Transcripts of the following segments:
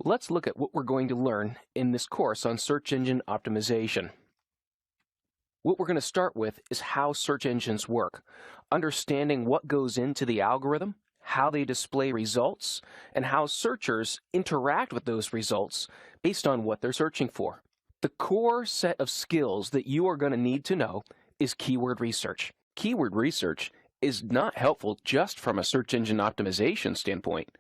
Let's look at what we're going to learn in this course on search engine optimization. What we're going to start with is how search engines work, understanding what goes into the algorithm, how they display results, and how searchers interact with those results based on what they're searching for. The core set of skills that you are going to need to know is keyword research. Keyword research is not helpful just from a search engine optimization standpoint,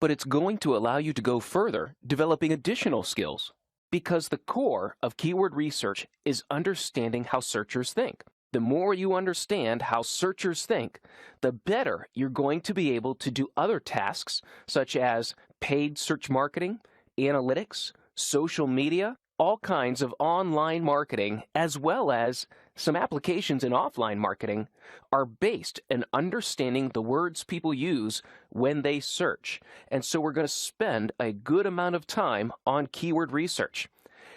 but it's going to allow you to go further, developing additional skills. Because the core of keyword research is understanding how searchers think. The more you understand how searchers think, the better you're going to be able to do other tasks such as paid search marketing, analytics, social media, all kinds of online marketing, as well as some applications in offline marketing are based in understanding the words people use when they search. And so we're going to spend a good amount of time on keyword research.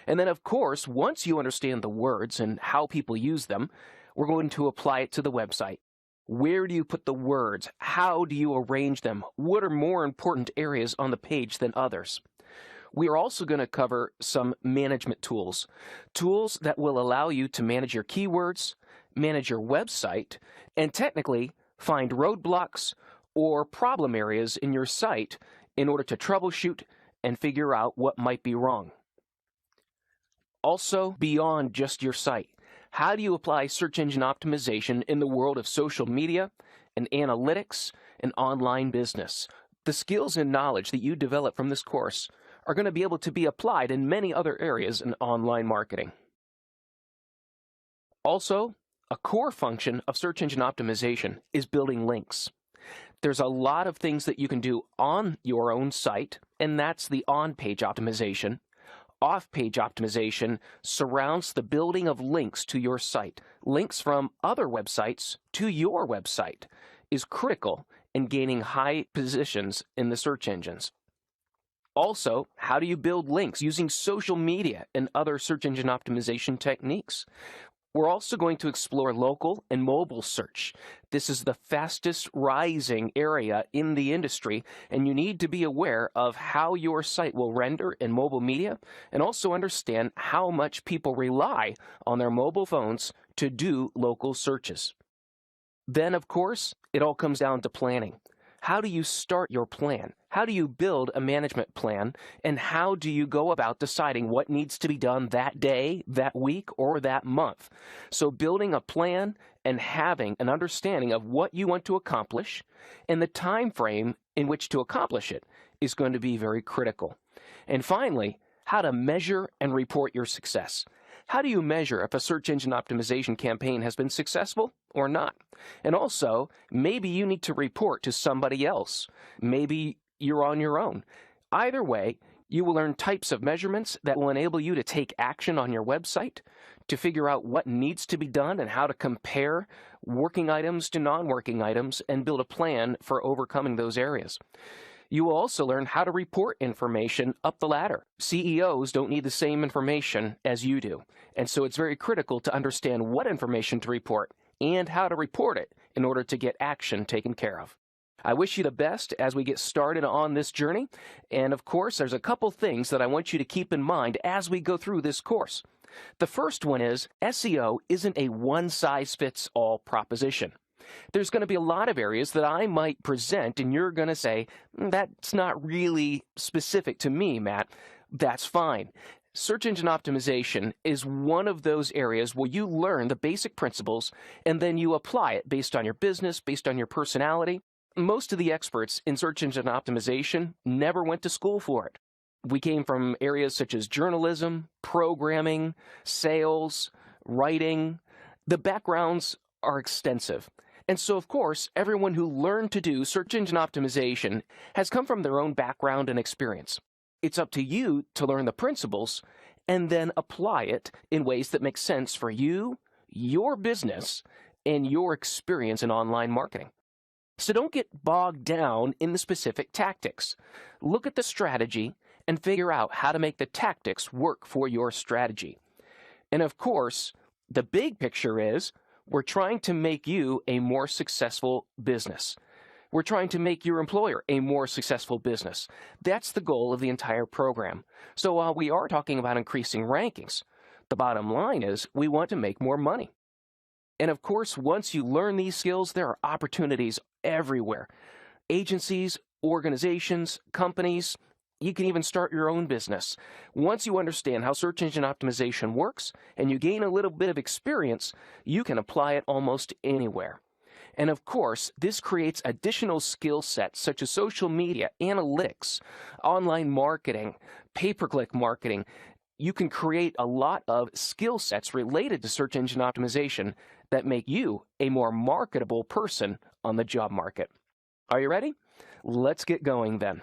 And then, of course, once you understand the words and how people use them, we're going to apply it to the website. Where do you put the words? How do you arrange them? What are more important areas on the page than others? We are also going to cover some management tools that will allow you to manage your keywords, manage your website, and technically find roadblocks or problem areas in your site in order to troubleshoot and figure out what might be wrong. Also, beyond just your site, how do you apply search engine optimization in the world of social media and analytics and online business? The skills and knowledge that you develop from this course are going to be able to be applied in many other areas in online marketing. Also, a core function of search engine optimization is building links. There's a lot of things that you can do on your own site, and that's the on-page optimization. Off-page optimization surrounds the building of links to your site. Links from other websites to your website is critical in gaining high positions in the search engines. Also, how do you build links using social media and other search engine optimization techniques? We're also going to explore local and mobile search. This is the fastest rising area in the industry, and you need to be aware of how your site will render in mobile media and also understand how much people rely on their mobile phones to do local searches. Then, of course, it all comes down to planning. How do you start your plan? How do you build a management plan? And how do you go about deciding what needs to be done that day, that week, or that month? So building a plan and having an understanding of what you want to accomplish and the time frame in which to accomplish it is going to be very critical. And finally, how to measure and report your success. How do you measure if a search engine optimization campaign has been successful or not? And also, maybe you need to report to somebody else. Maybe you're on your own. Either way, you will learn types of measurements that will enable you to take action on your website, to figure out what needs to be done and how to compare working items to non-working items and build a plan for overcoming those areas. You will also learn how to report information up the ladder. CEOs don't need the same information as you do, and so it's very critical to understand what information to report and how to report it in order to get action taken care of. I wish you the best as we get started on this journey, and of course, there's a couple things that I want you to keep in mind as we go through this course. The first one is SEO isn't a one-size-fits-all proposition. There's going to be a lot of areas that I might present, and you're going to say, that's not really specific to me, Matt. That's fine. Search engine optimization is one of those areas where you learn the basic principles, and then you apply it based on your business, based on your personality. Most of the experts in search engine optimization never went to school for it. We came from areas such as journalism, programming, sales, writing. The backgrounds are extensive. And so, of course, everyone who learned to do search engine optimization has come from their own background and experience. It's up to you to learn the principles and then apply it in ways that make sense for you, your business, and your experience in online marketing. So don't get bogged down in the specific tactics. Look at the strategy and figure out how to make the tactics work for your strategy. And of course, the big picture is we're trying to make you a more successful business. We're trying to make your employer a more successful business. That's the goal of the entire program. So while we are talking about increasing rankings, the bottom line is we want to make more money. And of course, once you learn these skills, there are opportunities everywhere. Agencies, organizations, companies, you can even start your own business. Once you understand how search engine optimization works and you gain a little bit of experience, you can apply it almost anywhere. And of course, this creates additional skill sets such as social media, analytics, online marketing, pay-per-click marketing. You can create a lot of skill sets related to search engine optimization that make you a more marketable person on the job market. Are you ready? Let's get going then.